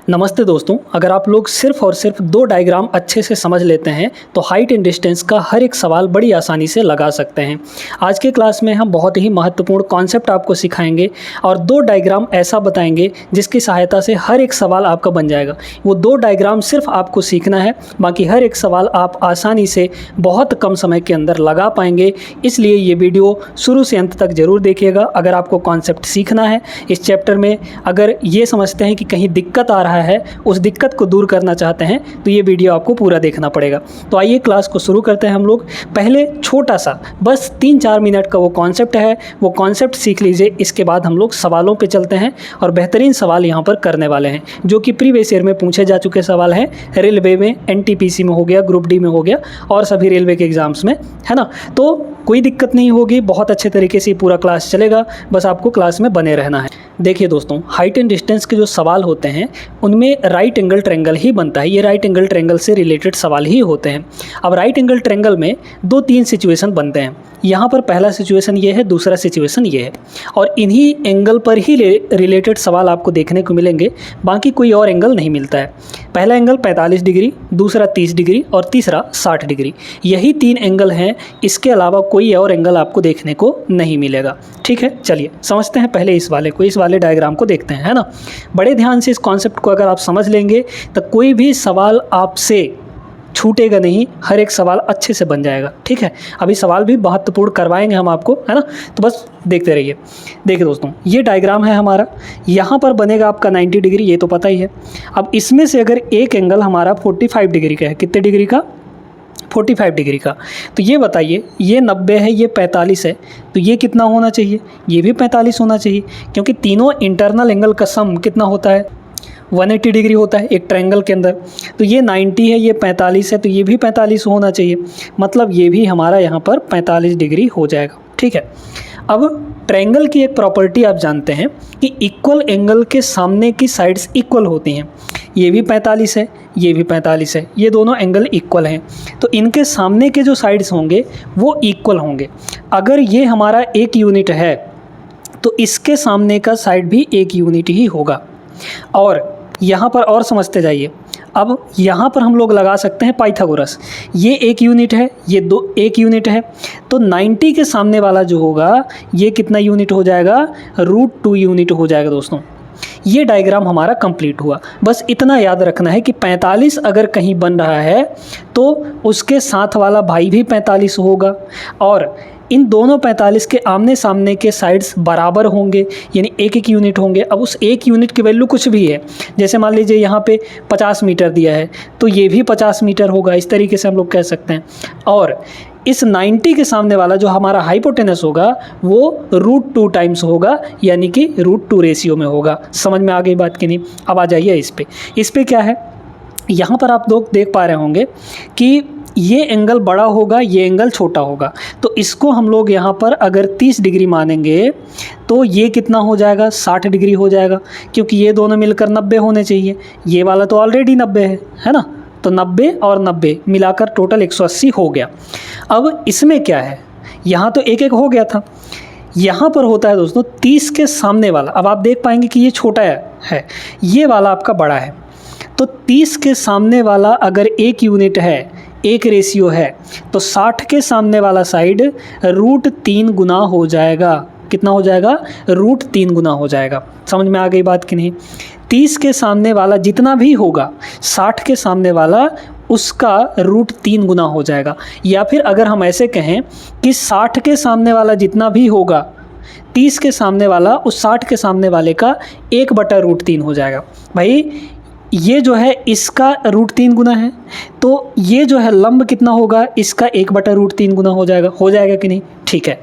नमस्ते दोस्तों, अगर आप लोग सिर्फ और सिर्फ दो डायग्राम अच्छे से समझ लेते हैं तो हाइट एंड डिस्टेंस का हर एक सवाल बड़ी आसानी से लगा सकते हैं। आज के क्लास में हम बहुत ही महत्वपूर्ण कॉन्सेप्ट आपको सिखाएंगे और दो डायग्राम ऐसा बताएंगे जिसकी सहायता से हर एक सवाल आपका बन जाएगा। वो दो डायग्राम सिर्फ आपको सीखना है, बाकी हर एक सवाल आप आसानी से बहुत कम समय के अंदर लगा पाएंगे। इसलिए ये वीडियो शुरू से अंत तक ज़रूर देखिएगा। अगर आपको कॉन्सेप्ट सीखना है इस चैप्टर में, अगर ये समझते हैं कि कहीं दिक्कत आ रहा है, उस दिक्कत को दूर करना चाहते हैं, तो ये वीडियो आपको पूरा देखना पड़ेगा। तो आइए क्लास को शुरू करते हैं हम लोग। पहले छोटा सा बस 3-4 मिनट का वो कॉन्सेप्ट है, वो कॉन्सेप्ट सीख लीजिए। इसके बाद हम लोग सवालों पे चलते हैं और बेहतरीन सवाल यहाँ पर करने वाले हैं जो कि प्रीवियस ईयर में पूछे जा चुके सवाल हैं। रेलवे में, एनटीपीसी में हो गया, ग्रुप डी में हो गया और सभी रेलवे के एग्ज़ाम्स में, है ना। तो कोई दिक्कत नहीं होगी, बहुत अच्छे तरीके से पूरा क्लास चलेगा, बस आपको क्लास में बने रहना है। देखिए दोस्तों, हाइट एंड डिस्टेंस के जो सवाल होते हैं उनमें राइट एंगल ट्रायंगल ही बनता है। ये राइट एंगल ट्रायंगल से रिलेटेड सवाल ही होते हैं। अब राइट एंगल ट्रायंगल में 2-3 सिचुएशन बनते हैं। यहाँ पर पहला सिचुएशन ये है, दूसरा सिचुएशन ये है और इन्हीं एंगल पर ही रिलेटेड सवाल आपको देखने को मिलेंगे, बाकी कोई और एंगल नहीं मिलता है। पहला एंगल 45 डिग्री, दूसरा 30 डिग्री और तीसरा 60 डिग्री। यही 3 एंगल हैं, इसके अलावा कोई और एंगल आपको देखने को नहीं मिलेगा। ठीक है, चलिए समझते हैं पहले इस वाले डायग्राम को देखते हैं, है ना। बड़े ध्यान से इस कॉन्सेप्ट को अगर आप समझ लेंगे तो कोई भी सवाल आपसे छूटेगा नहीं, हर एक सवाल अच्छे से बन जाएगा। ठीक है, अभी सवाल भी महत्वपूर्ण करवाएंगे हम आपको, है ना। तो बस देखते रहिए। देखिए दोस्तों, ये डायग्राम है हमारा, यहाँ पर बनेगा आपका 90 डिग्री, ये तो पता ही है। अब इसमें से अगर एक एंगल हमारा 45 डिग्री का है, कितने डिग्री का? 45 डिग्री का। तो ये बताइए, ये 90 है, ये 45 है, तो ये कितना होना चाहिए? ये भी 45 होना चाहिए, क्योंकि तीनों इंटरनल एंगल का सम कितना होता है? 180 डिग्री होता है एक ट्रायंगल के अंदर। तो ये 90 है, ये 45 है, तो ये भी 45 होना चाहिए। मतलब ये भी हमारा यहाँ पर 45 डिग्री हो जाएगा। ठीक है, अब ट्रायंगल की एक प्रॉपर्टी आप जानते हैं कि इक्वल एंगल के सामने की साइड्स इक्वल होती हैं। ये भी 45 है, ये भी 45 है, ये दोनों एंगल इक्वल हैं, तो इनके सामने के जो साइड्स होंगे वो इक्वल होंगे। अगर ये हमारा 1 यूनिट है तो इसके सामने का साइड भी 1 यूनिट ही होगा। और यहाँ पर और समझते जाइए। अब यहाँ पर हम लोग लगा सकते हैं पाइथागोरस। ये 1 यूनिट है, ये 1 यूनिट है, तो 90 के सामने वाला जो होगा ये कितना यूनिट हो जाएगा? √2 यूनिट हो जाएगा दोस्तों। ये डायग्राम हमारा कंप्लीट हुआ। बस इतना याद रखना है कि 45 अगर कहीं बन रहा है तो उसके साथ वाला भाई भी 45 होगा और इन दोनों 45 के आमने सामने के साइड्स बराबर होंगे, यानी 1-1 यूनिट होंगे। अब उस 1 यूनिट की वैल्यू कुछ भी है, जैसे मान लीजिए यहाँ पे 50 मीटर दिया है तो ये भी 50 मीटर होगा, इस तरीके से हम लोग कह सकते हैं। और इस 90 के सामने वाला जो हमारा हाइपोटेनस होगा वो √2 टाइम्स होगा, यानी कि √2 रेशियो में होगा। समझ में आ गई बात कि नहीं? अब आ जाइए इस पे क्या है, यहाँ पर आप लोग देख पा रहे होंगे कि ये एंगल बड़ा होगा, ये एंगल छोटा होगा। तो इसको हम लोग यहाँ पर अगर 30 डिग्री मानेंगे तो ये कितना हो जाएगा? 60 डिग्री हो जाएगा, क्योंकि ये दोनों मिलकर 90 होने चाहिए। ये वाला तो ऑलरेडी 90 है ना, तो 90 और 90 मिलाकर टोटल 180 हो गया। अब इसमें क्या है, यहाँ तो 1-1 हो गया था, यहाँ पर होता है दोस्तों 30 के सामने वाला। अब आप देख पाएंगे कि ये छोटा है, ये वाला आपका बड़ा है। तो 30 के सामने वाला अगर 1 यूनिट है, 1 रेशियो है, तो 60 के सामने वाला साइड √3 गुना हो जाएगा। कितना हो जाएगा? √3 गुना हो जाएगा। समझ में आ गई बात कि नहीं? 30 के सामने वाला जितना भी होगा, 60 के सामने वाला उसका √3 गुना हो जाएगा। या फिर अगर हम ऐसे कहें कि 60 के सामने वाला जितना भी होगा, 30 के सामने वाला उस 60 के सामने वाले का 1/√3 हो जाएगा। भाई ये जो है इसका √3 गुना है, तो ये जो है लंब कितना होगा? इसका 1/√3 गुना हो जाएगा कि नहीं? ठीक है,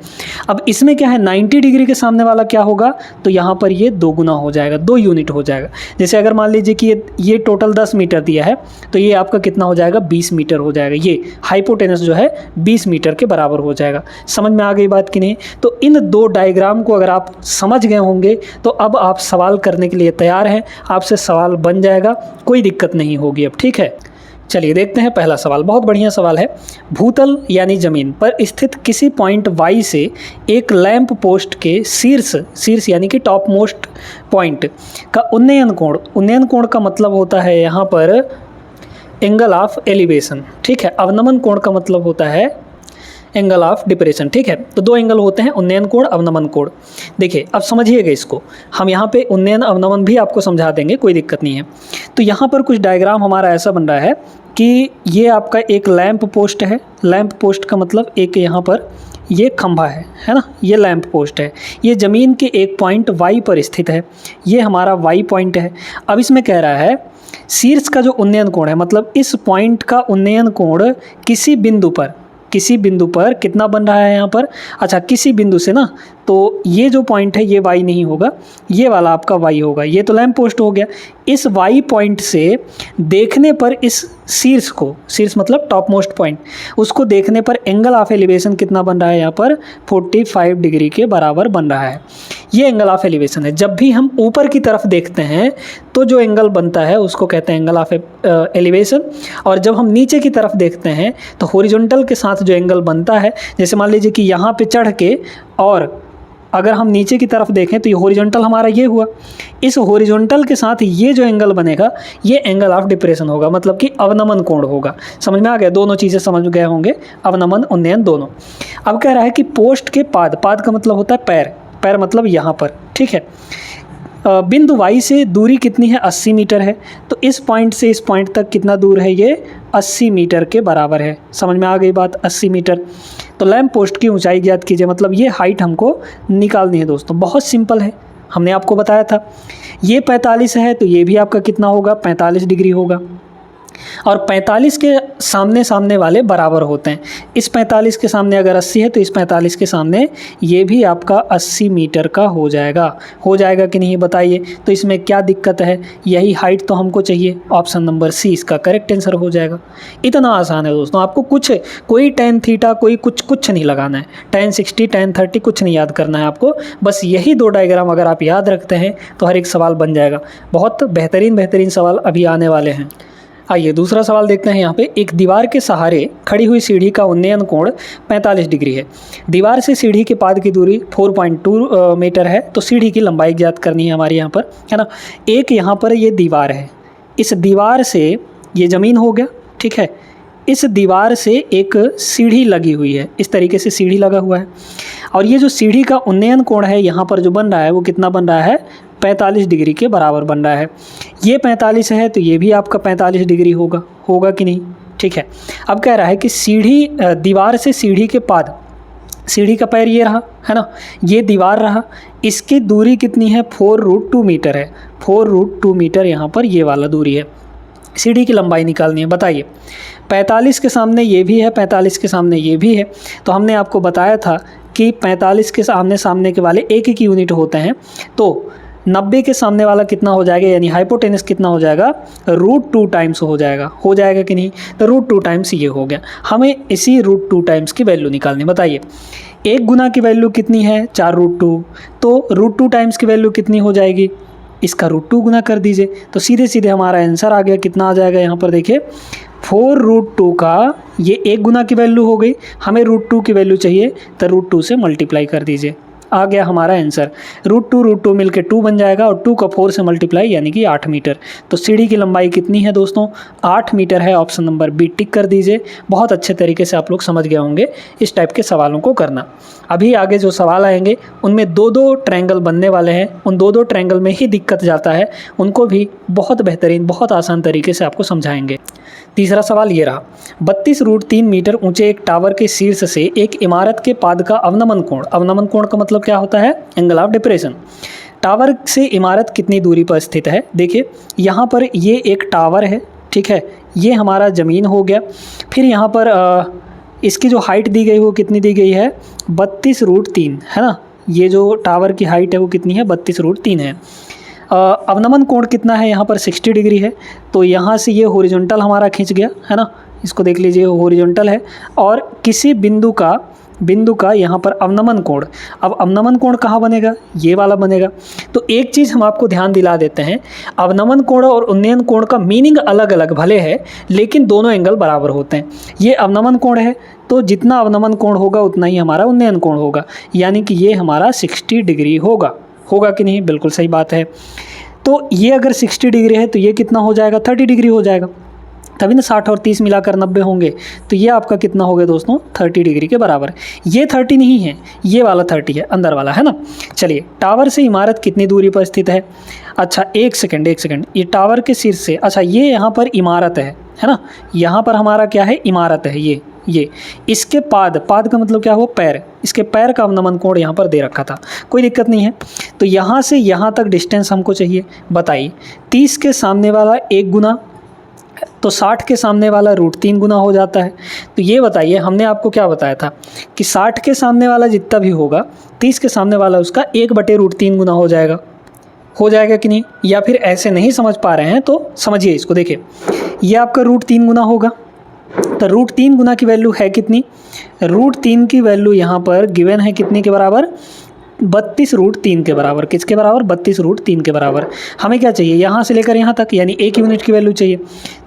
अब इसमें क्या है, 90 डिग्री के सामने वाला क्या होगा? तो यहाँ पर ये 2 गुना हो जाएगा, 2 यूनिट हो जाएगा। जैसे अगर मान लीजिए कि ये टोटल 10 मीटर दिया है, तो ये आपका कितना हो जाएगा? 20 मीटर हो जाएगा। ये हाइपोटेनस जो है 20 मीटर के बराबर हो जाएगा। समझ में आ गई बात कि नहीं? तो इन 2 डायग्राम को अगर आप समझ गए होंगे तो अब आप सवाल करने के लिए तैयार हैं, आपसे सवाल बन जाएगा, कोई दिक्कत नहीं होगी अब। ठीक है, चलिए देखते हैं पहला सवाल, बहुत बढ़िया सवाल है। भूतल यानी जमीन पर स्थित किसी पॉइंट वाई से एक लैंप पोस्ट के शीर्ष यानी कि टॉप मोस्ट पॉइंट का उन्नयन कोण का मतलब होता है यहाँ पर एंगल ऑफ एलिवेशन, ठीक है। अवनमन कोण का मतलब होता है एंगल ऑफ डिप्रेशन, ठीक है। तो दो एंगल होते हैं, उन्नयन कोण, अवनमन कोण। देखिए अब समझिएगा इसको, हम यहाँ पे उन्नयन अवनमन भी आपको समझा देंगे, कोई दिक्कत नहीं है। तो यहाँ पर कुछ डायग्राम हमारा ऐसा बन रहा है कि ये आपका एक लैंप पोस्ट है। लैंप पोस्ट का मतलब एक यहाँ पर ये खंभा है ना, ये लैंप पोस्ट है। ये ज़मीन के एक पॉइंट वाई पर स्थित है, ये हमारा वाई पॉइंट है। अब इसमें कह रहा है शीर्ष का जो उन्नयन कोण है, मतलब इस पॉइंट का उन्नयन कोण किसी बिंदु पर कितना बन रहा है यहाँ पर। अच्छा, किसी बिंदु से ना, तो ये जो पॉइंट है ये वाई नहीं होगा, ये वाला आपका वाई होगा। ये तो लैंप पोस्ट हो गया। इस वाई पॉइंट से देखने पर इस शीर्ष मतलब टॉप मोस्ट पॉइंट, उसको देखने पर एंगल ऑफ एलिवेशन कितना बन रहा है यहाँ पर 45 डिग्री के बराबर बन रहा है। ये एंगल ऑफ एलिवेशन है। जब भी हम ऊपर की तरफ देखते हैं तो जो एंगल बनता है उसको कहते हैं एंगल ऑफ एलिवेशन, और जब हम नीचे की तरफ देखते हैं तो हॉरिजॉन्टल के साथ जो एंगल बनता है, जैसे मान लीजिए कि यहाँ पे चढ़ के और अगर हम नीचे की तरफ देखें तो ये हॉरिजॉन्टल हमारा ये हुआ, इस हॉरिजॉन्टल के साथ ये जो एंगल बनेगा ये एंगल ऑफ डिप्रेशन होगा, मतलब कि अवनमन कोण होगा। समझ में आ गया, दोनों चीज़ें समझ गए होंगे, अवनमन उन्नयन दोनों। अब कह रहा है कि पोस्ट के पाद का मतलब होता है पैर मतलब यहाँ पर, ठीक है। बिंदु वाई से दूरी कितनी है, 80 मीटर है। तो इस पॉइंट से इस पॉइंट तक कितना दूर है, ये 80 मीटर के बराबर है। समझ में आ गई बात, 80 मीटर। तो लैंप पोस्ट की ऊंचाई ज्ञात कीजिए, मतलब ये हाइट हमको निकालनी है दोस्तों। बहुत सिंपल है, हमने आपको बताया था। ये 45 है तो ये भी आपका कितना होगा, 45 डिग्री होगा। और 45 के सामने वाले बराबर होते हैं। इस 45 के सामने अगर 80 है तो इस 45 के सामने ये भी आपका 80 मीटर का हो जाएगा कि नहीं बताइए। तो इसमें क्या दिक्कत है, यही हाइट तो हमको चाहिए। ऑप्शन नंबर सी इसका करेक्ट आंसर हो जाएगा। इतना आसान है दोस्तों, आपको कोई tan थीटा कुछ नहीं लगाना है, tan 60 tan 30 कुछ नहीं याद करना है आपको। बस यही दो डायग्राम अगर आप याद रखते हैं तो हर एक सवाल बन जाएगा। बहुत बेहतरीन सवाल अभी आने वाले हैं। आइए दूसरा सवाल देखते हैं। यहाँ पे एक दीवार के सहारे खड़ी हुई सीढ़ी का उन्नयन कोण 45 डिग्री है। दीवार से सीढ़ी के पाद की दूरी 4.2 मीटर है। तो सीढ़ी की लंबाई ज्ञात करनी है हमारे यहाँ पर, है ना। एक यहाँ पर ये दीवार है, इस दीवार से ये ज़मीन हो गया, ठीक है। इस दीवार से एक सीढ़ी लगी हुई है, इस तरीके से सीढ़ी लगा हुआ है। और ये जो सीढ़ी का उन्नयन कोण है यहाँ पर जो बन रहा है वो कितना बन रहा है, 45 डिग्री के बराबर बन रहा है। ये 45 है तो ये भी आपका 45 डिग्री होगा कि नहीं, ठीक है। अब कह रहा है कि दीवार से सीढ़ी के पाद, सीढ़ी का पैर ये रहा, है ना, ये दीवार रहा, इसकी दूरी कितनी है, 4√2 मीटर है। 4√2 मीटर यहाँ पर ये वाला दूरी है। सीढ़ी की लंबाई निकालनी है, बताइए। 45 के सामने ये भी है, 45 के सामने ये भी है। तो हमने आपको बताया था कि 45 के सामने के वाले एक यूनिट होते हैं। तो 90 के सामने वाला कितना हो जाएगा, यानी हाइपोटेनस कितना हो जाएगा, √2 टाइम्स हो जाएगा कि नहीं। तो √2 टाइम्स ये हो गया। हमें इसी √2 टाइम्स की वैल्यू निकालनी, बताइए। एक गुना की वैल्यू कितनी है, 4√2। तो √2 टाइम्स की वैल्यू कितनी हो जाएगी, इसका √2 गुना कर दीजिए। तो सीधे हमारा आंसर आ गया। कितना आ जाएगा यहाँ पर देखिए, 4√2 का ये एक गुना की वैल्यू हो गई, हमें √2 की वैल्यू चाहिए तो √2 से मल्टीप्लाई कर दीजिए, आ गया हमारा आंसर। √2 मिलके 2 बन जाएगा और 2 का 4 से मल्टीप्लाई यानी कि 8 मीटर। तो सीढ़ी की लंबाई कितनी है दोस्तों, 8 मीटर है। ऑप्शन नंबर बी टिक कर दीजिए। बहुत अच्छे तरीके से आप लोग समझ गए होंगे इस टाइप के सवालों को करना। अभी आगे जो सवाल आएंगे उनमें 2-2 ट्रायंगल बनने वाले हैं। उन 2-2 ट्रायंगल में ही दिक्कत जाता है, उनको भी बहुत बेहतरीन बहुत आसान तरीके से आपको समझाएंगे। तीसरा सवाल ये रहा, 32√3 मीटर ऊंचे एक टावर के शीर्ष से एक इमारत के पाद का अवनमन कोण का मतलब क्या होता है, एंगल ऑफ डिप्रेशन। टावर से इमारत कितनी दूरी पर स्थित है। देखिए यहाँ पर ये एक टावर है, ठीक है, ये हमारा ज़मीन हो गया। फिर यहाँ पर इसकी जो हाइट दी गई वो कितनी दी गई है, 32√3, है ना। ये जो टावर की हाइट है वो कितनी है, 32√3 है। अवनमन कोण कितना है यहाँ पर, 60 डिग्री है। तो यहाँ से ये हॉरिजॉन्टल हमारा खींच गया, है ना, इसको देख लीजिए, हॉरिजॉन्टल है। और किसी बिंदु का बिंदु का यहाँ पर अवनमन कोण। अब अवनमन कोण कहाँ बनेगा, ये वाला बनेगा। तो एक चीज़ हम आपको ध्यान दिला देते हैं, अवनमन कोण और उन्नयन कोण का मीनिंग अलग अलग भले है, लेकिन दोनों एंगल बराबर होते हैं। ये अवनमन कोण है तो जितना अवनमन कोण होगा उतना ही हमारा उन्नयन कोण होगा, यानी कि ये हमारा 60 डिग्री होगा। होगा कि नहीं, बिल्कुल सही बात है। तो ये अगर 60 डिग्री है तो ये कितना हो जाएगा, 30 डिग्री हो जाएगा, तभी ना 60 और 30 मिलाकर 90 होंगे। तो ये आपका कितना हो गया दोस्तों, 30 डिग्री के बराबर। ये 30 नहीं है, ये वाला 30 है, अंदर वाला है ना। चलिए, टावर से इमारत कितनी दूरी पर स्थित है। अच्छा एक सेकंड, ये टावर के शीर्ष से, अच्छा ये यहाँ पर इमारत है ना, यहाँ पर हमारा क्या है, इमारत है ये इसके पाद का मतलब क्या हुआ, पैर, इसके पैर का अवनमन कोण यहाँ पर दे रखा था, कोई दिक्कत नहीं है। तो यहाँ से यहाँ तक डिस्टेंस हमको चाहिए, बताइए। 30 के सामने वाला 1 गुना, तो 60 के सामने वाला √3 गुना हो जाता है। तो ये बताइए, हमने आपको क्या बताया था कि 60 के सामने वाला जितना भी होगा 30 के सामने वाला उसका 1/√3 गुना हो जाएगा कि नहीं। या फिर ऐसे नहीं समझ पा रहे हैं तो समझिए इसको, देखिए ये आपका √3 गुना होगा। तो √3 गुना की वैल्यू है कितनी, √3 की वैल्यू यहाँ पर गिवन है कितने के बराबर, 32√3 के बराबर। किसके बराबर, 32√3 के बराबर। हमें क्या चाहिए, यहाँ से लेकर यहाँ तक, यानी 1 यूनिट की वैल्यू चाहिए।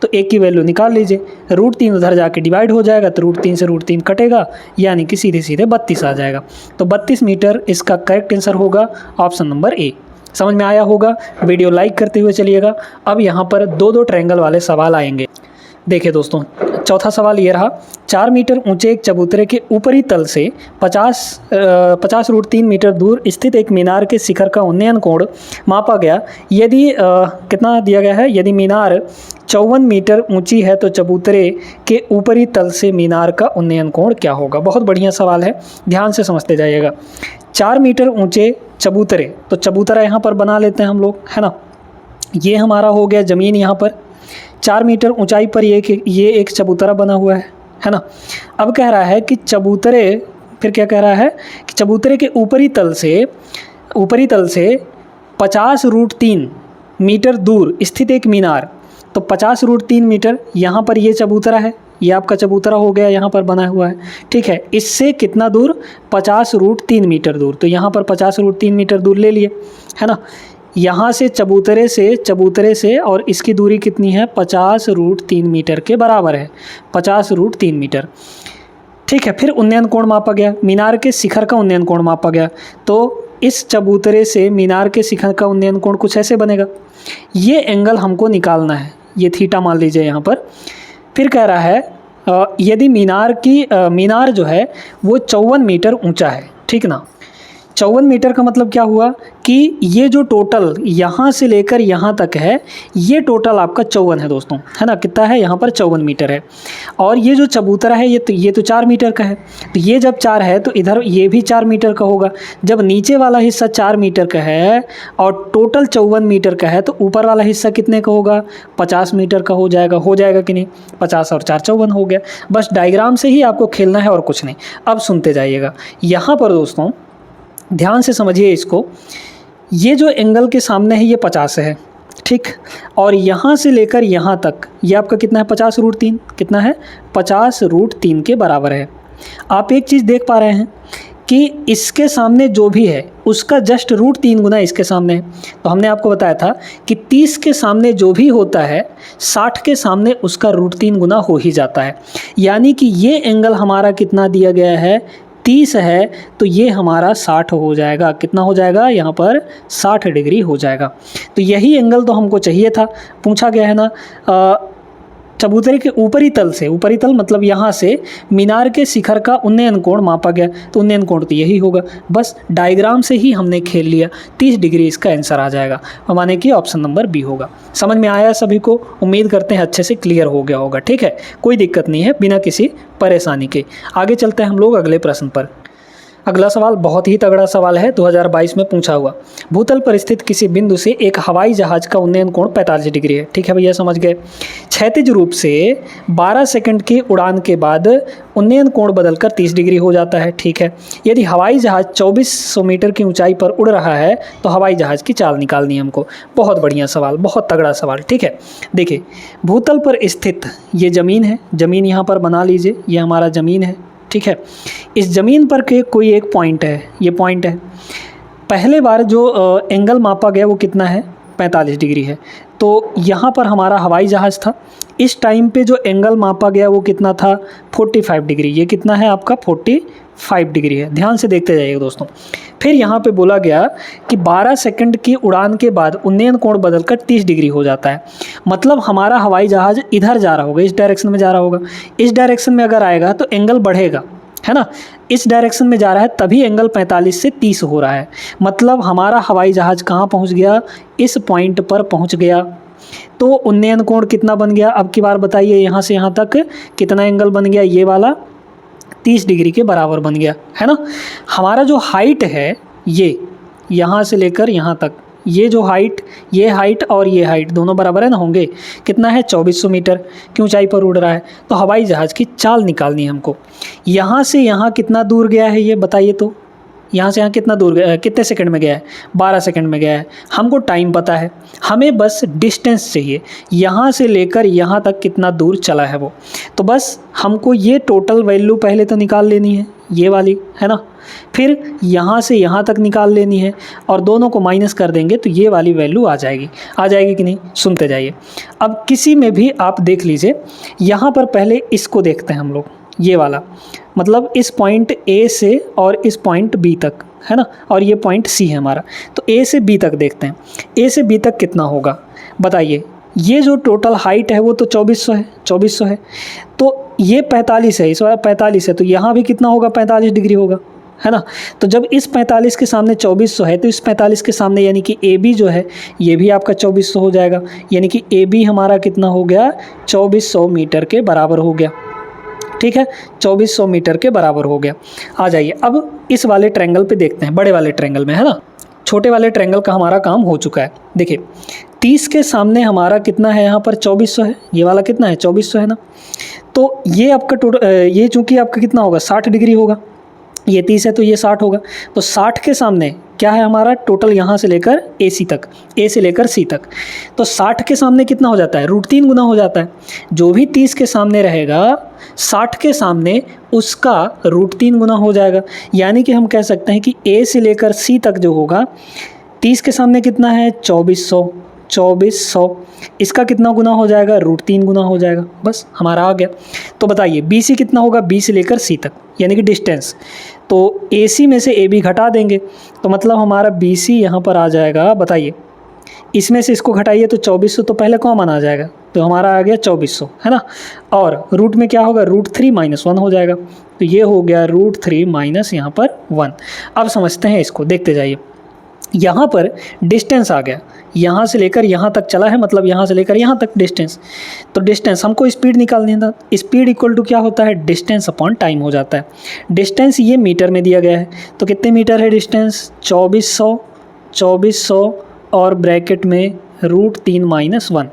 तो 1 की वैल्यू निकाल लीजिए, √3 उधर जाके डिवाइड हो जाएगा, तो √3 से √3 कटेगा, यानी कि सीधे 32 आ जाएगा। तो 32 मीटर इसका करेक्ट आंसर होगा, ऑप्शन नंबर ए। समझ में आया होगा, वीडियो लाइक करते हुए चलिएगा। अब यहाँ पर 2 ट्रायंगल वाले सवाल आएंगे। देखिए दोस्तों, चौथा सवाल ये रहा, 4 मीटर ऊंचे एक चबूतरे के ऊपरी तल से 50√3 मीटर दूर स्थित एक मीनार के शिखर का उन्नयन कोण मापा गया। यदि कितना दिया गया है, यदि मीनार 54 मीटर ऊंची है तो चबूतरे के ऊपरी तल से मीनार का उन्नयन कोण क्या होगा। बहुत बढ़िया सवाल है, ध्यान से समझते जाइएगा। 4 मीटर ऊंचे चबूतरे, तो चबूतरा यहाँ पर बना लेते हैं हम लोग, है ना। ये हमारा हो गया ज़मीन, यहाँ पर 4 मीटर ऊंचाई पर ये एक चबूतरा बना हुआ है ना। अब कह रहा है कि चबूतरे, फिर क्या कह रहा है कि चबूतरे के ऊपरी तल से 50√3 मीटर दूर स्थित एक मीनार। तो 50√3 मीटर, यहाँ पर ये चबूतरा है, ये आपका चबूतरा हो गया, यहाँ पर बना हुआ है, ठीक है। इससे कितना दूर, 50√3 मीटर दूर। तो यहाँ पर 50√3 मीटर दूर ले लिए, है ना। यहाँ से चबूतरे से और इसकी दूरी कितनी है, 50√3 मीटर के बराबर है, 50√3 मीटर, ठीक है। फिर उन्नयन कोण मापा गया, मीनार के शिखर का उन्नयन कोण मापा गया। तो इस चबूतरे से मीनार के शिखर का उन्नयन कोण कुछ ऐसे बनेगा। ये एंगल हमको निकालना है, ये थीटा मान लीजिए यहाँ पर। फिर कह रहा है यदि मीनार जो है वो 54 मीटर ऊंचा है, ठीक ना। 54 मीटर का मतलब क्या हुआ कि ये जो टोटल यहाँ से लेकर यहाँ तक है, ये टोटल आपका 54 है दोस्तों, है ना। कितना है, यहाँ पर 54 मीटर है। और ये जो चबूतरा है ये तो 4 मीटर का है। तो ये जब 4 है तो इधर ये भी 4 मीटर का होगा। जब नीचे वाला हिस्सा 4 मीटर का है और टोटल 54 मीटर का है, तो ऊपर वाला हिस्सा कितने का होगा, 50 मीटर का हो जाएगा कि नहीं। 50 और 4 54 हो गया। बस डायग्राम से ही आपको खेलना है और कुछ नहीं। अब सुनते जाइएगा, यहाँ पर दोस्तों ध्यान से समझिए इसको। ये जो एंगल के सामने है ये 50 है, ठीक। और यहाँ से लेकर यहाँ तक ये आपका कितना है, 50√3, कितना है, 50√3 के बराबर है। आप एक चीज़ देख पा रहे हैं कि इसके सामने जो भी है उसका जस्ट √3 गुना इसके सामने है। तो हमने आपको बताया था कि 30 के सामने जो भी होता है 60 के सामने उसका √3 गुना हो ही जाता है। यानी कि ये एंगल हमारा कितना दिया गया है, 30 है, तो ये हमारा 60 हो जाएगा। कितना हो जाएगा, यहाँ पर 60 डिग्री हो जाएगा। तो यही एंगल तो हमको चाहिए था, पूछा गया है ना। चबूतरे के ऊपरी तल मतलब यहाँ से मीनार के शिखर का उन्नयन कोण मापा गया, तो उन्नयन कोण तो यही होगा। बस डायग्राम से ही हमने खेल लिया, 30 डिग्री इसका आंसर आ जाएगा, माने कि ऑप्शन नंबर बी होगा। समझ में आया सभी को, उम्मीद करते हैं अच्छे से क्लियर हो गया होगा, ठीक है। कोई दिक्कत नहीं है, बिना किसी परेशानी के। आगे चलते हैं हम लोग अगले प्रश्न पर। अगला सवाल बहुत ही तगड़ा सवाल है, 2022 में पूछा हुआ। भूतल पर स्थित किसी बिंदु से एक हवाई जहाज का उन्नयन कोण 45 डिग्री है, ठीक है भैया, समझ गए। क्षैतिज रूप से 12 सेकंड की उड़ान के बाद उन्नयन कोण बदलकर 30 डिग्री हो जाता है, ठीक है। यदि हवाई जहाज 2400 मीटर की ऊंचाई पर उड़ रहा है तो हवाई जहाज की चाल निकालनी है हमको। बहुत बढ़िया सवाल, बहुत तगड़ा सवाल, ठीक है। देखिए, भूतल पर स्थित ये ज़मीन है, ज़मीन यहाँ पर बना लीजिए, ये हमारा ज़मीन है, ठीक है। इस ज़मीन पर के कोई एक पॉइंट है, ये पॉइंट है। पहले बार जो एंगल मापा गया वो कितना है, 45 डिग्री है। तो यहाँ पर हमारा हवाई जहाज़ था, इस टाइम पे जो एंगल मापा गया वो कितना था, 45 डिग्री। ये कितना है आपका, 45 डिग्री है। ध्यान से देखते जाइएगा दोस्तों। फिर यहाँ पे बोला गया कि 12 सेकंड की उड़ान के बाद उन्नयन कोण बदलकर 30 डिग्री हो जाता है। मतलब हमारा हवाई जहाज़ इधर जा रहा होगा, इस डायरेक्शन में जा रहा होगा। इस डायरेक्शन में अगर आएगा तो एंगल बढ़ेगा, है ना। इस डायरेक्शन में जा रहा है तभी एंगल 45 से 30 हो रहा है। मतलब हमारा हवाई जहाज़ कहाँ पहुँच गया, इस पॉइंट पर पहुँच गया। तो उन्नयन कोण कितना बन गया, अब की बार बताइए, यहाँ से यहाँ तक कितना एंगल बन गया, ये वाला 30 डिग्री के बराबर बन गया, है ना। हमारा जो हाइट है, ये यहाँ से लेकर यहाँ तक, ये जो हाइट, ये हाइट और ये हाइट दोनों बराबर है ना, होंगे। कितना है, 2400 मीटर की ऊंचाई पर उड़ रहा है। तो हवाई जहाज़ की चाल निकालनी है हमको। यहाँ से यहाँ कितना दूर गया है, ये बताइए तो। यहाँ से यहाँ कितना दूर गया, कितने सेकंड में गया है, 12 सेकंड में गया है। हमको टाइम पता है, हमें बस डिस्टेंस चाहिए, यहाँ से लेकर यहाँ तक कितना दूर चला है वो। तो बस हमको ये टोटल वैल्यू पहले तो निकाल लेनी है, ये वाली, है ना। फिर यहाँ से यहाँ तक निकाल लेनी है और दोनों को माइनस कर देंगे तो ये वाली वैल्यू आ जाएगी कि नहीं। सुनते जाइए। अब किसी में भी आप देख लीजिए, यहाँ पर पहले इसको देखते हैं हम लोग, ये वाला, मतलब इस पॉइंट ए से और इस पॉइंट बी तक, है ना, और ये पॉइंट सी है हमारा। तो ए से बी तक देखते हैं, ए से बी तक कितना होगा बताइए। ये जो टोटल हाइट है वो तो 2400 है। तो ये 45 है, इस वाला 45 है, तो यहाँ भी कितना होगा, 45 डिग्री होगा, है ना। तो जब इस 45 के सामने 2400 है तो इस 45 के सामने यानी कि ए बी जो है ये भी आपका 2400 हो जाएगा। यानी कि ए बी हमारा कितना हो गया, 2400 मीटर के बराबर हो गया। ठीक है, 2400 मीटर के बराबर हो गया। आ जाइए अब इस वाले ट्रायंगल पे देखते हैं, बड़े वाले ट्रायंगल में, है ना। छोटे वाले ट्रायंगल का हमारा काम हो चुका है। देखिए 30 के सामने हमारा कितना है, यहाँ पर 2400 है। ये वाला कितना है, 2400 है ना। तो ये आपका टोटल, ये चूँकि आपका कितना होगा, 60 डिग्री होगा। ये 30 है तो ये 60 होगा। तो 60 के सामने क्या है हमारा टोटल, यहाँ से लेकर ए सी तक, ए से लेकर सी तक। तो 60 के सामने कितना हो जाता है, √3 गुना हो जाता है। जो भी 30 के सामने रहेगा 60 के सामने उसका √3 गुना हो जाएगा। यानी कि हम कह सकते हैं कि ए से लेकर सी तक जो होगा, 30 के सामने कितना है, 2400, इसका कितना गुना हो जाएगा, √3 गुना हो जाएगा। बस हमारा आ गया। तो बताइए बी सी कितना होगा, बी से लेकर सी तक, यानी कि डिस्टेंस। तो ए सी में से ए बी घटा देंगे तो मतलब हमारा बी सी यहाँ पर आ जाएगा। बताइए इसमें से इसको घटाइए तो 2400 तो पहले कॉमन आ जाएगा, तो हमारा आ गया 2400, है ना। और रूट में क्या होगा, √3 - 1 हो जाएगा। तो ये हो गया √3 माइनस यहाँ पर 1। अब समझते हैं इसको, देखते जाइए। यहाँ पर डिस्टेंस आ गया, यहाँ से लेकर यहाँ तक चला है, मतलब यहाँ से लेकर यहाँ तक डिस्टेंस। तो डिस्टेंस हमको स्पीड निकालनी था। स्पीड इक्वल टू क्या होता है, डिस्टेंस अपॉन टाइम हो जाता है। डिस्टेंस ये मीटर में दिया गया है, तो कितने मीटर है डिस्टेंस, 2400 और ब्रैकेट में √3 - 1,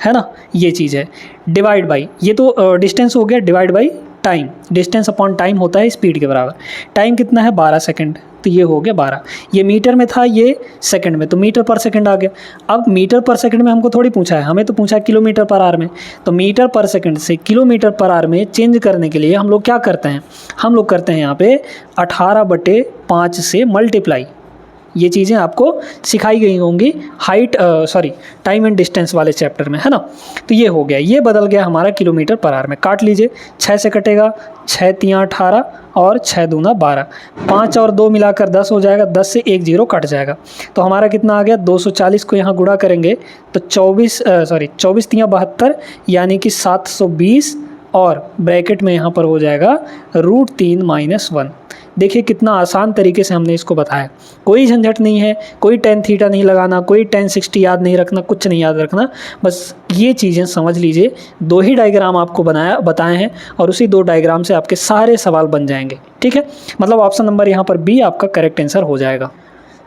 है ना। ये चीज़ है, डिवाइड बाई, ये तो डिस्टेंस हो गया, divide by time. Distance upon time होता है स्पीड के बराबर। टाइम कितना है, 12 सेकंड, तो ये हो गया 12। ये मीटर में था, ये सेकंड में, तो मीटर पर सेकंड आ गया। अब मीटर पर सेकंड में हमको थोड़ी पूछा है, हमें तो पूछा है किलोमीटर पर आवर में। तो मीटर पर सेकंड से किलोमीटर पर आवर में चेंज करने के लिए हम लोग क्या करते हैं, हम लोग करते हैं यहाँ पे 18/5 से मल्टीप्लाई। ये चीज़ें आपको सिखाई गई होंगी टाइम एंड डिस्टेंस वाले चैप्टर में, है ना। तो ये हो गया, ये बदल गया हमारा किलोमीटर पर आवर में। काट लीजिए, 6 से कटेगा, 6 × 3 = 18 और 6 × 2 = 12। 5 और 2 मिलाकर 10 हो जाएगा, 10 से 1 0 कट जाएगा। तो हमारा कितना आ गया, 240 को यहाँ गुणा करेंगे तो 24 × 72, यानी कि 720, और ब्रैकेट में यहाँ पर हो जाएगा √3 - 1। देखिए कितना आसान तरीके से हमने इसको बताया, कोई झंझट नहीं है, कोई tan थीटा नहीं लगाना, कोई tan 60 याद नहीं रखना, कुछ नहीं याद रखना। बस ये चीज़ें समझ लीजिए। 2 ही डायग्राम आपको बताए हैं और उसी 2 डायग्राम से आपके सारे सवाल बन जाएंगे। ठीक है, मतलब ऑप्शन नंबर यहाँ पर बी आपका करेक्ट आंसर हो जाएगा।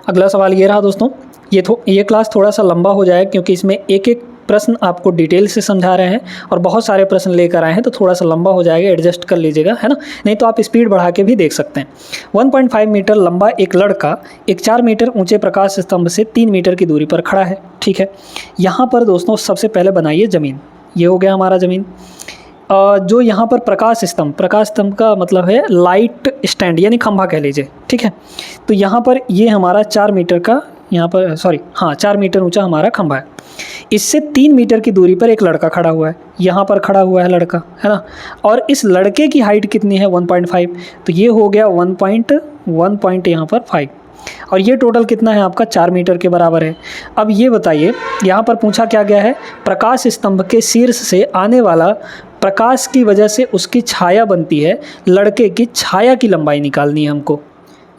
अगला सवाल ये रहा दोस्तों। ये क्लास थोड़ा सा लंबा हो जाएगा क्योंकि इसमें एक एक प्रश्न आपको डिटेल से समझा रहे हैं और बहुत सारे प्रश्न लेकर आए हैं, तो थोड़ा सा लंबा हो जाएगा, एडजस्ट कर लीजिएगा, है ना। नहीं तो आप स्पीड बढ़ा के भी देख सकते हैं। 1.5 मीटर लंबा एक लड़का एक 4 मीटर ऊंचे प्रकाश स्तंभ से 3 मीटर की दूरी पर खड़ा है। ठीक है, यहाँ पर दोस्तों सबसे पहले बनाइए ज़मीन। ये हो गया हमारा ज़मीन। जो यहाँ पर प्रकाश स्तंभ का मतलब है लाइट स्टैंड यानी खंभा कह लीजिए, ठीक है। तो यहाँ पर ये हमारा 4 मीटर का, यहाँ पर 4 मीटर ऊंचा हमारा खंभा है। इससे 3 मीटर की दूरी पर एक लड़का खड़ा हुआ है, यहाँ पर खड़ा हुआ है लड़का, है ना। और इस लड़के की हाइट कितनी है 1.5, तो ये हो गया 1 यहाँ पर 5, और ये टोटल कितना है आपका 4 मीटर के बराबर है। अब ये बताइए, यहाँ पर पूछा क्या गया है, प्रकाश स्तंभ के शीर्ष से आने वाला प्रकाश की वजह से उसकी छाया बनती है, लड़के की छाया की लंबाई निकालनी है हमको।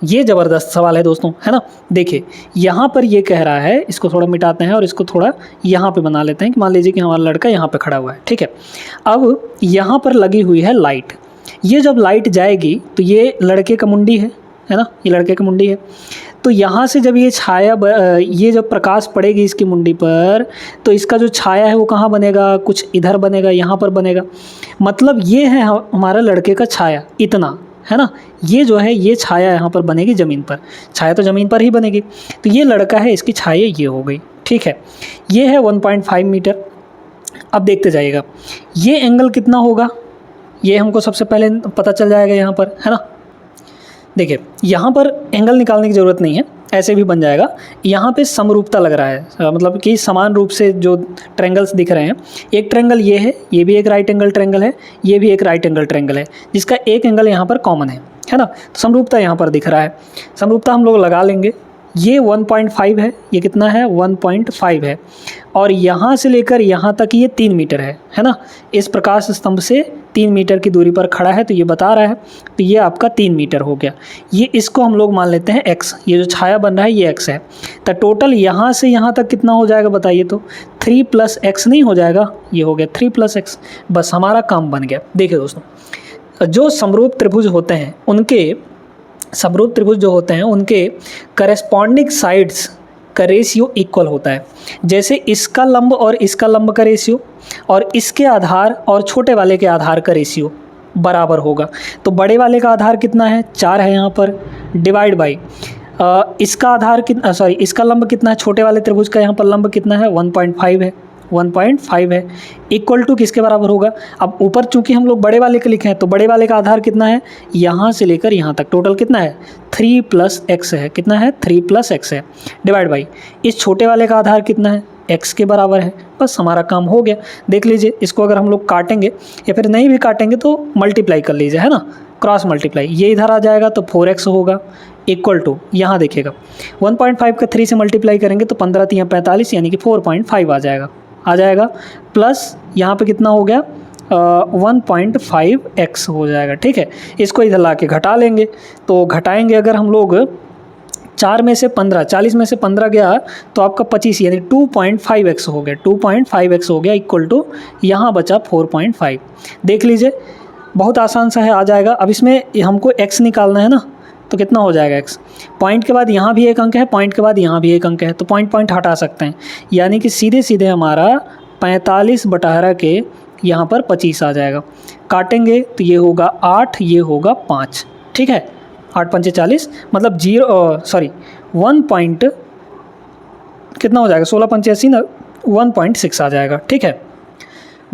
ये ज़बरदस्त सवाल है दोस्तों, है ना। देखिए यहाँ पर ये कह रहा है, इसको थोड़ा मिटाते हैं और इसको थोड़ा यहाँ पे बना लेते हैं कि मान लीजिए कि हमारा लड़का यहाँ पे खड़ा हुआ है, ठीक है। अब यहाँ पर लगी हुई है लाइट, ये जब लाइट जाएगी तो ये लड़के का मुंडी है ना, ये लड़के की मुंडी है। तो यहाँ से जब ये छाया ये जब प्रकाश पड़ेगी इसकी मुंडी पर, तो इसका जो छाया है वो कहाँ बनेगा, कुछ इधर बनेगा, यहाँ पर बनेगा। मतलब ये है हमारा लड़के का छाया, इतना है ना। ये जो है ये छाया यहाँ पर बनेगी ज़मीन पर, छाया तो ज़मीन पर ही बनेगी। तो ये लड़का है, इसकी छाया ये हो गई, ठीक है। ये है 1.5 मीटर। अब देखते जाइएगा ये एंगल कितना होगा, ये हमको सबसे पहले पता चल जाएगा यहाँ पर, है ना। देखिए यहाँ पर एंगल निकालने की ज़रूरत नहीं है, ऐसे भी बन जाएगा। यहाँ पे समरूपता लग रहा है, मतलब कि समान रूप से जो ट्रायंगल्स दिख रहे हैं, एक ट्रायंगल ये है, ये भी एक राइट एंगल ट्रायंगल है, ये भी एक राइट एंगल ट्रायंगल है, जिसका एक एंगल यहाँ पर कॉमन है ना। तो समरूपता यहाँ पर दिख रहा है, समरूपता हम लोग लगा लेंगे। ये 1.5 है, ये कितना है 1.5 है, और यहाँ से लेकर यहाँ तक ये 3 मीटर है ना। इस प्रकाश स्तंभ से 3 मीटर की दूरी पर खड़ा है, तो ये बता रहा है, तो ये आपका 3 मीटर हो गया। ये इसको हम लोग मान लेते हैं x, ये जो छाया बन रहा है ये x है। तो टोटल यहाँ से यहाँ तक कितना हो जाएगा बताइए, तो 3 + x नहीं हो जाएगा, ये हो गया 3 + x, बस हमारा काम बन गया। देखिए दोस्तों, जो समरूप त्रिभुज होते हैं उनके करेस्पॉन्डिंग साइड्स का रेशियो इक्वल होता है। जैसे इसका लंब और इसका लंब का रेशियो, और इसके आधार और छोटे वाले के आधार का रेशियो बराबर होगा। तो बड़े वाले का आधार कितना है 4 है यहाँ पर, डिवाइड बाई इसका आधार कितना, इसका लंब कितना है, छोटे वाले त्रिभुज का यहाँ पर लंब कितना है 1.5 है, इक्वल टू किसके बराबर होगा। अब ऊपर चूंकि हम लोग बड़े वाले के लिखे हैं, तो बड़े वाले का आधार कितना है, यहाँ से लेकर यहाँ तक टोटल कितना है 3 + x है, कितना है 3 + x है, डिवाइड बाई इस छोटे वाले का आधार कितना है x के बराबर है। बस हमारा काम हो गया। देख लीजिए, इसको अगर हम लोग काटेंगे या फिर नहीं भी काटेंगे तो मल्टीप्लाई कर लीजिए, है ना, क्रॉस मल्टीप्लाई, ये इधर आ जाएगा तो 4x होगा, इक्वल टू यहाँ देखिएगा 1.5 का 3 से मल्टीप्लाई करेंगे तो 15 × 3 = 45, यानी कि 4.5 आ जाएगा, प्लस यहाँ पे कितना हो गया 1.5x हो जाएगा, ठीक है। इसको इधर ला के घटा लेंगे, तो घटाएंगे अगर हम लोग 4 में से 15, 40 में से 15 गया तो आपका 25, यानी 2.5x हो गया, 2.5x हो गया, इक्वल टू यहाँ बचा 4.5। देख लीजिए बहुत आसान सा है, आ जाएगा। अब इसमें हमको x निकालना है ना, तो कितना हो जाएगा x, पॉइंट के बाद यहाँ भी एक अंक है, पॉइंट के बाद यहाँ भी एक अंक है, तो पॉइंट हटा सकते हैं, यानी कि सीधे सीधे हमारा 45/12 के यहाँ पर 25 आ जाएगा। काटेंगे तो ये होगा 8, ये होगा 5, ठीक है, 8 × 5 = 40, मतलब 1 कितना हो जाएगा 16 × 5 = 80 ना, 1.6 आ जाएगा, ठीक है।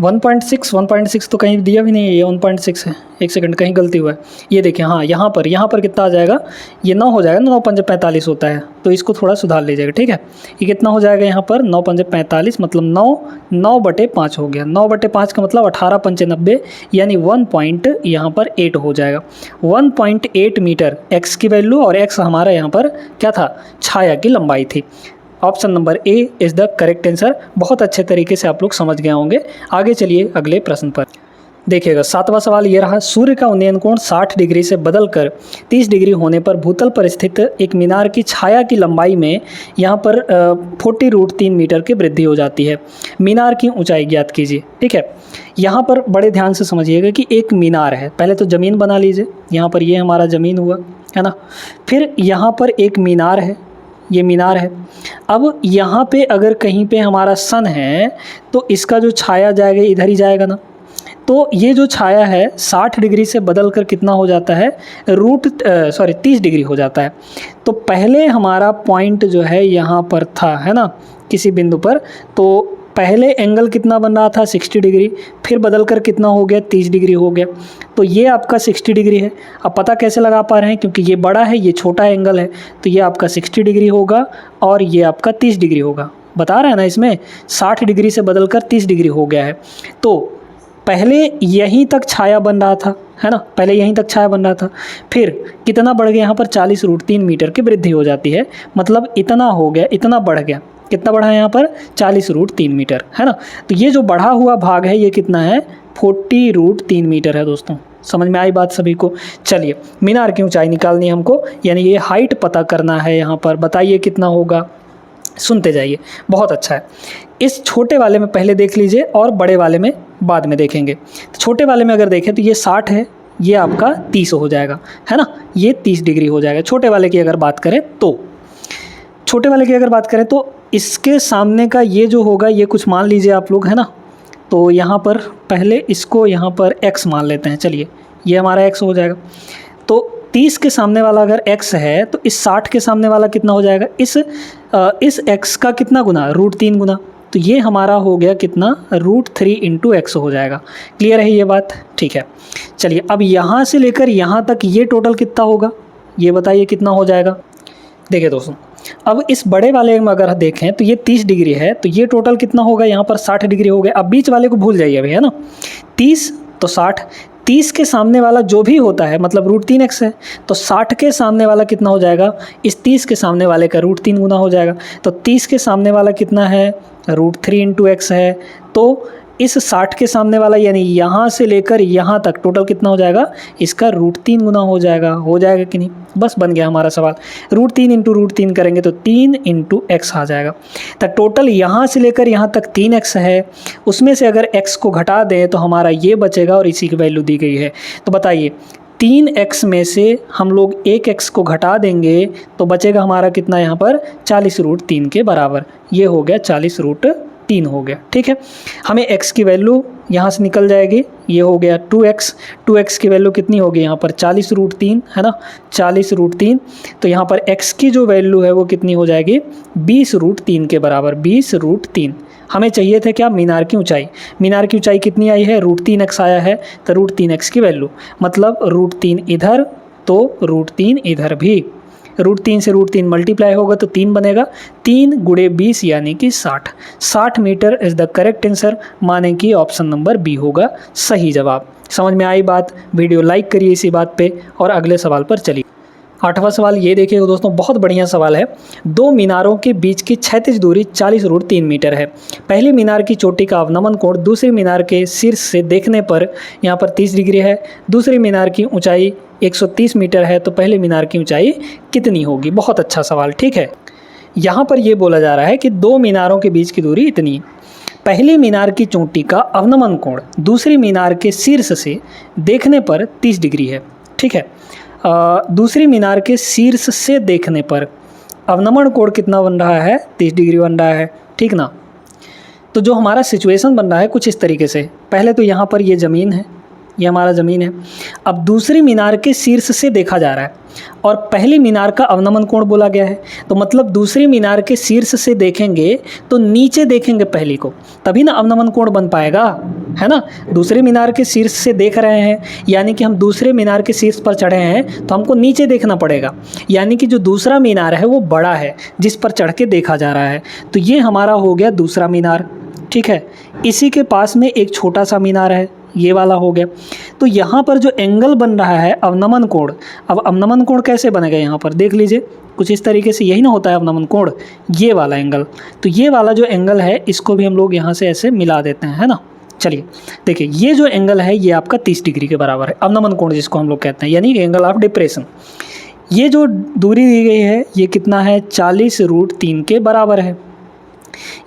1.6 तो कहीं दिया भी नहीं है, ये 1.6 है, एक सेकंड कहीं गलती हुआ है। ये देखिए, हाँ यहाँ पर कितना आ जाएगा, ये 9 हो जाएगा ना, 9 × 5 = 45 होता है, तो इसको थोड़ा सुधार लीजिएगा, ठीक है। ये कितना हो जाएगा यहाँ पर 9 × 5 = 45, मतलब 9/5 हो गया। 9/5 का मतलब 18 × 5 = 90, यानी 1.8 हो जाएगा। 1.8 मीटर x की वैल्यू, और x हमारा यहाँ पर क्या था, छाया की लंबाई थी। Option number A is the correct answer. बहुत अच्छे तरीके से आप लोग समझ गए होंगे। आगे चलिए अगले प्रश्न पर। देखिएगा 7वां सवाल ये रहा, सूर्य का उन्नयन कोण 60 डिग्री से बदलकर 30 डिग्री होने पर भूतल पर स्थित एक मीनार की छाया की लंबाई में यहाँ पर 40√3 मीटर की वृद्धि हो जाती है। मीनार की ऊंचाई ज्ञात कीजिए, ठीक है। यहाँ पर बड़े ध्यान से समझिएगा कि एक मीनार है, पहले तो ज़मीन बना लीजिए, यहाँ पर ये हमारा ज़मीन हुआ, है ना। फिर यहाँ पर एक मीनार है, ये मीनार है। अब यहाँ पे अगर कहीं पे हमारा सन है तो इसका जो छाया जाएगा इधर ही जाएगा ना, तो ये जो छाया है 60 डिग्री से बदल कर कितना हो जाता है 30 डिग्री हो जाता है। तो पहले हमारा पॉइंट जो है यहाँ पर था, है ना, किसी बिंदु पर, तो पहले एंगल कितना बन रहा था 60 डिग्री, फिर बदल कर कितना हो गया 30 डिग्री हो गया। तो ये आपका 60 डिग्री है। अब पता कैसे लगा पा रहे हैं, क्योंकि ये बड़ा है, ये छोटा एंगल है, तो ये आपका 60 डिग्री होगा और ये आपका 30 डिग्री होगा। बता रहे हैं ना, इसमें 60 डिग्री से बदल कर 30 डिग्री हो गया है। तो पहले यहीं तक छाया बन रहा था, है ना, पहले यहीं तक छाया बन रहा था, फिर कितना बढ़ गया यहाँ पर 40√3 मीटर की वृद्धि हो जाती है, मतलब इतना हो गया, इतना बढ़ गया। कितना बढ़ा है यहाँ पर 40√3 मीटर, है ना। तो ये जो बढ़ा हुआ भाग है ये कितना है 40√3 मीटर है दोस्तों। समझ में आई बात सभी को। चलिए, मीनार की ऊंचाई निकालनी है हमको, यानी ये हाइट पता करना है यहाँ पर। बताइए कितना होगा, सुनते जाइए, बहुत अच्छा है। इस छोटे वाले में पहले देख लीजिए और बड़े वाले में बाद में देखेंगे। तो छोटे वाले में अगर देखें तो ये 60 है, ये आपका 30 हो जाएगा, है ना, ये 30 डिग्री हो जाएगा। छोटे वाले की अगर बात करें तो, छोटे वाले की अगर बात करें तो इसके सामने का ये जो होगा, ये कुछ मान लीजिए आप लोग, है ना। तो यहाँ पर पहले इसको यहाँ पर x मान लेते हैं। चलिए, ये हमारा x हो जाएगा। तो 30 के सामने वाला अगर x है तो इस 60 के सामने वाला कितना हो जाएगा, इस x का कितना गुना, √3 गुना। तो ये हमारा हो गया कितना, √3 × x हो जाएगा। क्लियर है ये बात, ठीक है। चलिए, अब यहाँ से लेकर यहाँ तक ये टोटल कितना होगा, ये बताइए कितना हो जाएगा। देखिए दोस्तों, अब इस बड़े वाले में अगर देखें तो ये 30 डिग्री है, तो ये टोटल कितना होगा, यहाँ पर 60 डिग्री हो गया। अब बीच वाले को भूल जाइए अभी, है ना, 30 तो 60, 30 के सामने वाला जो भी होता है, मतलब √3x है, तो 60 के सामने वाला कितना हो जाएगा, इस 30 के सामने वाले का √3 गुना हो जाएगा। तो 30 के सामने वाला कितना है, √3 × x है। तो इस 60 के सामने वाला, यानी यहाँ से लेकर यहाँ तक टोटल कितना हो जाएगा, इसका √3 गुना हो जाएगा कि नहीं। बस बन गया हमारा सवाल। √3 × √3 करेंगे तो 3 × x आ जाएगा। तो टोटल यहाँ से लेकर यहाँ तक 3x है, उसमें से अगर x को घटा दें तो हमारा ये बचेगा और इसी की वैल्यू दी गई है। तो बताइए, 3x में से हम लोग 1x को घटा देंगे तो बचेगा हमारा कितना, यहाँ पर 40√3 के बराबर। ये हो गया 40√3 हो गया, ठीक है। हमें x की वैल्यू यहाँ से निकल जाएगी, ये हो गया 2x की वैल्यू कितनी होगी यहाँ पर 40√3, है ना, 40√3। तो यहाँ पर x की जो वैल्यू है वो कितनी हो जाएगी 20√3 के बराबर, 20√3। हमें चाहिए थे क्या, मीनार की ऊंचाई। मीनार की ऊंचाई कितनी आई है, √3x आया है, तो √3x की वैल्यू, मतलब √3 इधर तो √3 इधर भी। √3 से √3 मल्टीप्लाई होगा तो 3 बनेगा, 3 × 20 यानी कि 60 metre is the correct answer. माने कि ऑप्शन नंबर बी होगा सही जवाब। समझ में आई बात। वीडियो लाइक करिए इसी बात पे और अगले सवाल पर चलिए। 8वां सवाल ये देखिए दोस्तों, बहुत बढ़िया सवाल है। दो मीनारों के बीच की क्षैतिज दूरी 40√3 मीटर है। पहली मीनार की चोटी का अवनमन कोण दूसरी मीनार के शीर्ष से देखने पर यहाँ पर 30 डिग्री है। दूसरी मीनार की ऊंचाई 130 मीटर है, तो पहले मीनार की ऊंचाई कितनी होगी। बहुत अच्छा सवाल, ठीक है। यहाँ पर ये बोला जा रहा है कि दो मीनारों के बीच की दूरी इतनी। पहली मीनार की चोटी का अवनमन कोण दूसरी मीनार के शीर्ष से देखने पर 30 डिग्री है, ठीक है। दूसरी मीनार के शीर्ष से देखने पर अवनमन कोण कितना बन रहा है, 30 डिग्री बन रहा है, ठीक ना। तो जो हमारा सिचुएशन बन रहा है कुछ इस तरीके से, पहले तो यहाँ पर ये ज़मीन है, ये हमारा ज़मीन है। अब दूसरी मीनार के शीर्ष से देखा जा रहा है और पहली मीनार का अवनमन कोण बोला गया है, तो मतलब दूसरी मीनार के शीर्ष से देखेंगे तो नीचे देखेंगे पहली को, तभी ना अवनमन कोण बन पाएगा, है ना। दूसरी मीनार के शीर्ष से देख रहे हैं, यानी कि हम दूसरे मीनार के शीर्ष पर चढ़े हैं, तो हमको नीचे देखना पड़ेगा, यानी कि जो दूसरा मीनार है वो बड़ा है जिस पर चढ़ के देखा जा रहा है। तो ये हमारा हो गया दूसरा मीनार, ठीक है। इसी के पास में एक छोटा सा मीनार है, ये वाला हो गया। तो यहाँ पर जो एंगल बन रहा है अवनमन कोण, अब अवनमन कोण कैसे बनेगा, यहाँ पर देख लीजिए कुछ इस तरीके से, यही ना होता है अवनमन कोण, ये वाला एंगल। तो ये वाला जो एंगल है इसको भी हम लोग यहाँ से ऐसे मिला देते हैं, है ना। चलिए देखिए, ये जो एंगल है ये आपका 30 डिग्री के बराबर है, अवनमन कोण जिसको हम लोग कहते हैं, यानी एंगल ऑफ डिप्रेशन। ये जो दूरी दी गई है ये कितना है, 40√3 के बराबर है।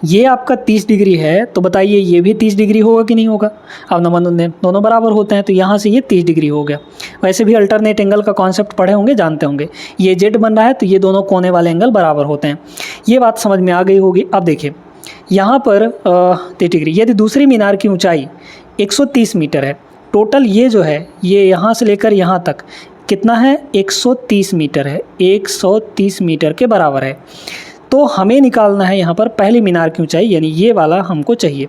ये आपका 30 डिग्री है, तो बताइए ये भी 30 डिग्री होगा कि नहीं होगा। अवनमन दोनों बराबर होते हैं, तो यहाँ से ये 30 डिग्री हो गया। वैसे भी अल्टरनेट एंगल का कॉन्सेप्ट पढ़े होंगे, जानते होंगे। ये जेड बन रहा है तो ये दोनों कोने वाले एंगल बराबर होते हैं। ये बात समझ में आ गई होगी। अब देखिए यहाँ पर 30 डिग्री, यदि दूसरी मीनार की ऊँचाई 130 मीटर है, टोटल ये जो है ये यहाँ से लेकर यहाँ तक कितना है, 130 मीटर है, 130 मीटर के बराबर है। तो हमें निकालना है यहाँ पर पहली मीनार की ऊंचाई, यानी ये वाला हमको चाहिए।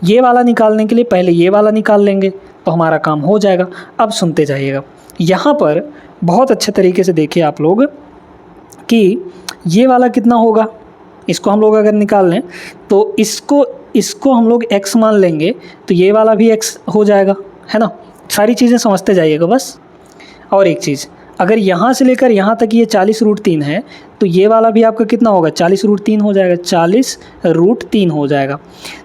ये वाला निकालने के लिए पहले ये वाला निकाल लेंगे तो हमारा काम हो जाएगा। अब सुनते जाइएगा, यहाँ पर बहुत अच्छे तरीके से देखिए आप लोग कि ये वाला कितना होगा। इसको हम लोग अगर निकाल लें तो इसको हम लोग x मान लेंगे तो ये वाला भी x हो जाएगा, है ना। सारी चीज़ें समझते जाइएगा बस। और एक चीज़, अगर यहाँ से लेकर यहाँ तक ये 40√3 है तो ये वाला भी आपका कितना होगा, 40√3 हो जाएगा, 40√3 हो जाएगा।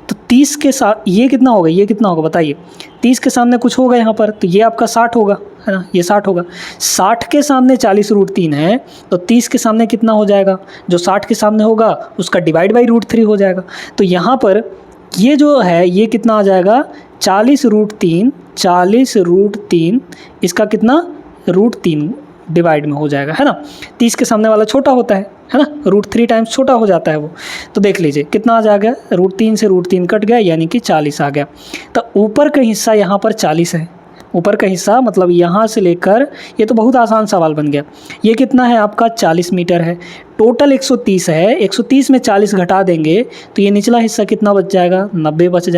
तो 30 के साथ ये कितना होगा, ये कितना होगा बताइए। 30 के सामने कुछ होगा यहाँ पर, तो ये आपका 60 होगा, है ना, ये 60 होगा। 60 के सामने 40√3 है तो 30 के सामने कितना हो जाएगा, जो 60 के सामने होगा उसका डिवाइड बाई √3 हो जाएगा। तो यहाँ पर ये जो है ये कितना आ जाएगा, 40√3 इसका कितना √3 डिवाइड में हो जाएगा, है ना। 30 के सामने वाला छोटा होता है ना, √3 टाइम्स छोटा हो जाता है वो। तो देख लीजिए कितना आ जाएगा, √3 से √3 कट गया यानी कि 40 आ गया। तो ऊपर का हिस्सा यहाँ पर 40 है, ऊपर का हिस्सा मतलब यहाँ से लेकर, ये तो बहुत आसान सवाल बन गया। ये कितना है आपका, 40 मीटर है। टोटल 130 है, 130 में 40 घटा देंगे तो ये निचला हिस्सा कितना बच जाएगा, 90 बच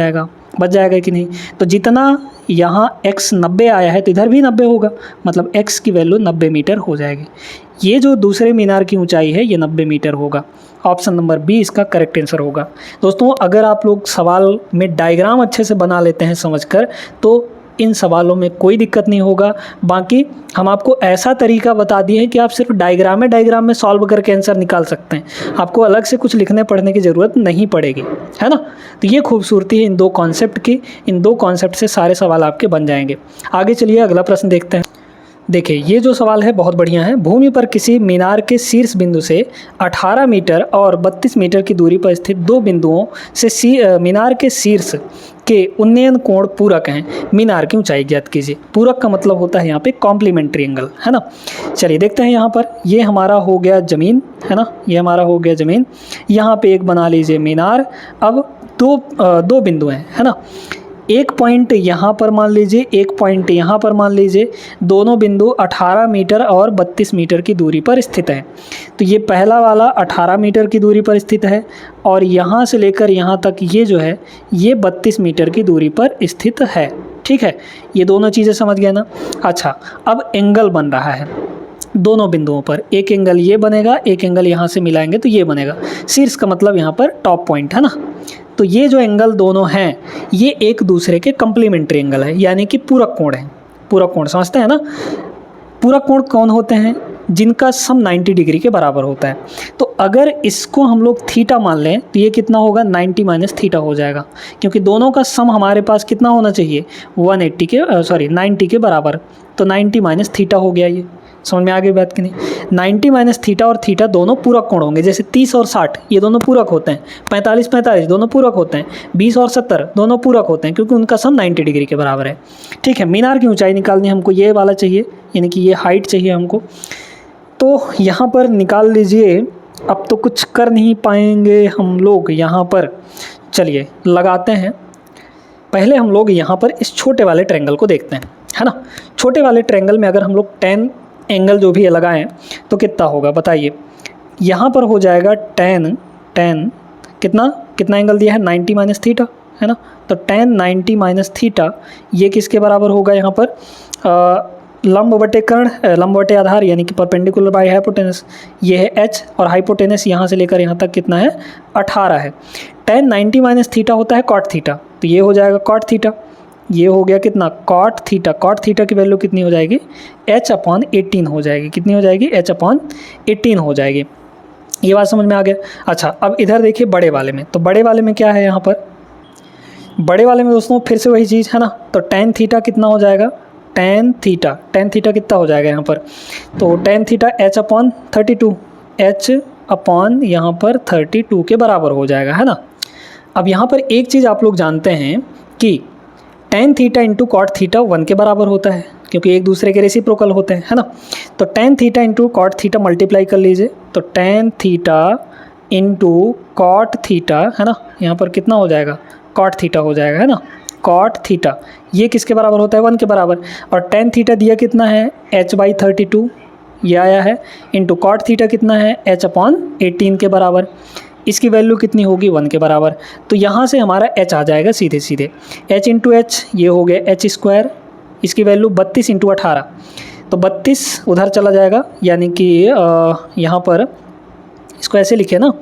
जाएगा कि नहीं। तो जितना यहाँ x 90 आया है तो इधर भी 90 होगा, मतलब x की वैल्यू 90 मीटर हो जाएगी। ये जो दूसरे मीनार की ऊंचाई है ये 90 मीटर होगा। ऑप्शन नंबर बी इसका करेक्ट आंसर होगा। दोस्तों अगर आप लोग सवाल में डायग्राम अच्छे से बना लेते हैं समझकर तो इन सवालों में कोई दिक्कत नहीं होगा। बाकी हम आपको ऐसा तरीका बता दिए हैं कि आप सिर्फ डायग्राम में सॉल्व करके आंसर निकाल सकते हैं, आपको अलग से कुछ लिखने पढ़ने की ज़रूरत नहीं पड़ेगी, है ना। तो ये खूबसूरती है इन दो कॉन्सेप्ट की, इन दो कॉन्सेप्ट से सारे सवाल आपके बन जाएंगे। आगे चलिए अगला प्रश्न देखते हैं। देखिए ये जो सवाल है बहुत बढ़िया है। भूमि पर किसी मीनार के शीर्ष बिंदु से 18 मीटर और 32 मीटर की दूरी पर स्थित दो बिंदुओं से मीनार के शीर्ष के उन्नयन कोण पूरक हैं। मीनार की ऊंचाई ज्ञात कीजिए। पूरक का मतलब होता है यहाँ पे कॉम्प्लीमेंट्री एंगल, है ना। चलिए देखते हैं यहाँ पर, ये हमारा हो गया ज़मीन, है ना, ये हमारा हो गया ज़मीन। यहाँ पे एक बना लीजिए मीनार। अब दो बिंदु हैं, है ना। एक पॉइंट यहाँ पर मान लीजिए, एक पॉइंट यहाँ पर मान लीजिए। दोनों बिंदु 18 मीटर और 32 मीटर की दूरी पर स्थित है। तो ये पहला वाला 18 मीटर की दूरी पर स्थित है और यहाँ से लेकर यहाँ तक ये जो है ये 32 मीटर की दूरी पर स्थित है। ठीक है, ये दोनों चीज़ें समझ गए ना। अच्छा, अब एंगल बन रहा है दोनों बिंदुओं पर। एक एंगल ये बनेगा, एक एंगल यहाँ से मिलाएंगे तो ये बनेगा। शीर्ष का मतलब यहाँ पर टॉप पॉइंट, है ना। तो ये जो एंगल दोनों हैं ये एक दूसरे के कम्प्लीमेंट्री एंगल है, यानी कि पूरक कोण है। पूरक कोण समझते हैं ना। पूरक कोण कौन होते हैं, जिनका सम 90 डिग्री के बराबर होता है। तो अगर इसको हम लोग थीटा मान लें तो ये कितना होगा, 90 माइनस थीटा हो जाएगा, क्योंकि दोनों का सम हमारे पास कितना होना चाहिए, 90 के बराबर। तो 90 माइनस थीटा हो गया। ये समझ में आ गई बात कि नहीं। 90 माइनस थीटा और थीटा दोनों पूरक कोण होंगे। जैसे 30 और 60 ये दोनों पूरक होते हैं, 45 दोनों पूरक होते हैं, 20 और 70 दोनों पूरक होते हैं, क्योंकि उनका सम 90 डिग्री के बराबर है। ठीक है, मीनार की ऊंचाई निकालनी हमको, ये वाला चाहिए, यानी कि ये हाइट चाहिए हमको। तो यहाँ पर निकाल लीजिए। अब तो कुछ कर नहीं पाएंगे हम लोग यहाँ पर। चलिए लगाते हैं। पहले हम लोग यहाँ पर इस छोटे वाले ट्रायंगल को देखते हैं, है ना। छोटे वाले ट्रायंगल में अगर हम लोग 10 एंगल जो भी लगाएं तो कितना होगा बताइए। यहाँ पर हो जाएगा 10 कितना एंगल दिया है, 90 माइनस थीटा, है ना। तो 10 90 माइनस थीटा ये किसके बराबर होगा यहाँ पर, लंब बटे कर्ण, लंब बटे आधार, यानी कि परपेंडिकुलर बाय हाइपोटेनस। ये है h और हाइपोटेनस यहाँ से लेकर यहाँ तक कितना है, 18 है। 10 90 माइनस थीटा होता है कॉट थीटा, तो ये हो जाएगा कॉट थीटा। ये हो गया कितना, कॉट थीटा। कॉट थीटा की वैल्यू कितनी हो जाएगी, h/18 हो जाएगी। कितनी हो जाएगी, h/18 हो जाएगी। ये बात समझ में आ गया। अच्छा, अब इधर देखिए बड़े वाले में। तो बड़े वाले में क्या है यहाँ पर, बड़े वाले में दोस्तों फिर से वही चीज़ है ना। तो tan थीटा कितना हो जाएगा, tan थीटा कितना हो जाएगा यहाँ पर, तो tan थीटा h/32, h/ यहाँ पर 32 के बराबर हो जाएगा, है ना। अब यहाँ पर एक चीज़ आप लोग जानते हैं कि tan theta into cot theta 1 के बराबर होता है, क्योंकि एक दूसरे के रेसिप्रोकल होते हैं, है ना। तो tan theta into cot theta multiply कर लीजिए, तो tan theta into cot theta, है ना, यहाँ पर कितना हो जाएगा, कॉट थीटा हो जाएगा, है ना। कॉट थीटा ये किसके बराबर होता है, 1 के बराबर। और tan थीटा दिया कितना है, h/32, ये आया है, इंटू कॉट थीटा कितना है, h/18 के बराबर। इसकी वैल्यू कितनी होगी, 1 के बराबर। तो यहाँ से हमारा h आ जाएगा सीधे सीधे, h इंटू एच, ये हो गया h स्क्वायर, इसकी वैल्यू 32 इंटू 18, तो 32 उधर चला जाएगा, यानी कि यहाँ पर इसको ऐसे लिखे ना,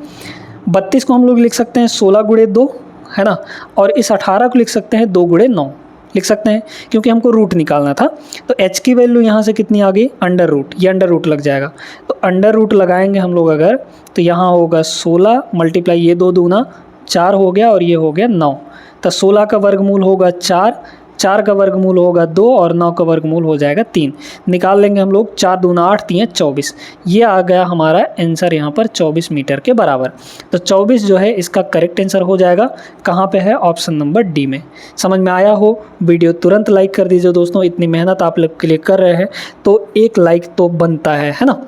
32 को हम लोग लिख सकते हैं 16 गुणे 2, है ना, और इस 18 को लिख सकते हैं 2 गुणे 9 लिख सकते हैं, क्योंकि हमको रूट निकालना था। तो h की वैल्यू यहाँ से कितनी आ गई, अंडर रूट, ये अंडर रूट लग जाएगा। तो अंडर रूट लगाएंगे हम लोग अगर, तो यहाँ होगा 16 मल्टीप्लाई ये 2 दूना 4 हो गया, और ये हो गया 9। तो 16 का वर्गमूल होगा 4, 4 का वर्गमूल होगा 2, और 9 का वर्गमूल हो जाएगा 3। निकाल लेंगे हम लोग, 4 दूना 8, 3 24। ये आ गया हमारा आंसर यहाँ पर 24 मीटर के बराबर। तो 24 जो है इसका करेक्ट आंसर हो जाएगा। कहाँ पे है, ऑप्शन नंबर डी में। समझ में आया हो, वीडियो तुरंत लाइक कर दीजिए दोस्तों, इतनी मेहनत आप लोग के लिए कर रहे हैं तो एक लाइक तो बनता है ना।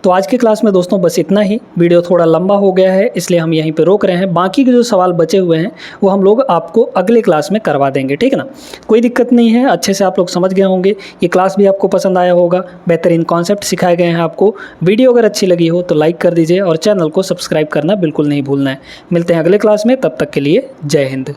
तो आज की क्लास में दोस्तों बस इतना ही। वीडियो थोड़ा लंबा हो गया है, इसलिए हम यहीं पे रोक रहे हैं। बाकी के जो सवाल बचे हुए हैं वो हम लोग आपको अगले क्लास में करवा देंगे, ठीक है ना। कोई दिक्कत नहीं है, अच्छे से आप लोग समझ गए होंगे। ये क्लास भी आपको पसंद आया होगा, बेहतरीन कॉन्सेप्ट सिखाए गए हैं आपको। वीडियो अगर अच्छी लगी हो तो लाइक कर दीजिए, और चैनल को सब्सक्राइब करना बिल्कुल नहीं भूलना है। मिलते हैं अगले क्लास में, तब तक के लिए जय हिंद।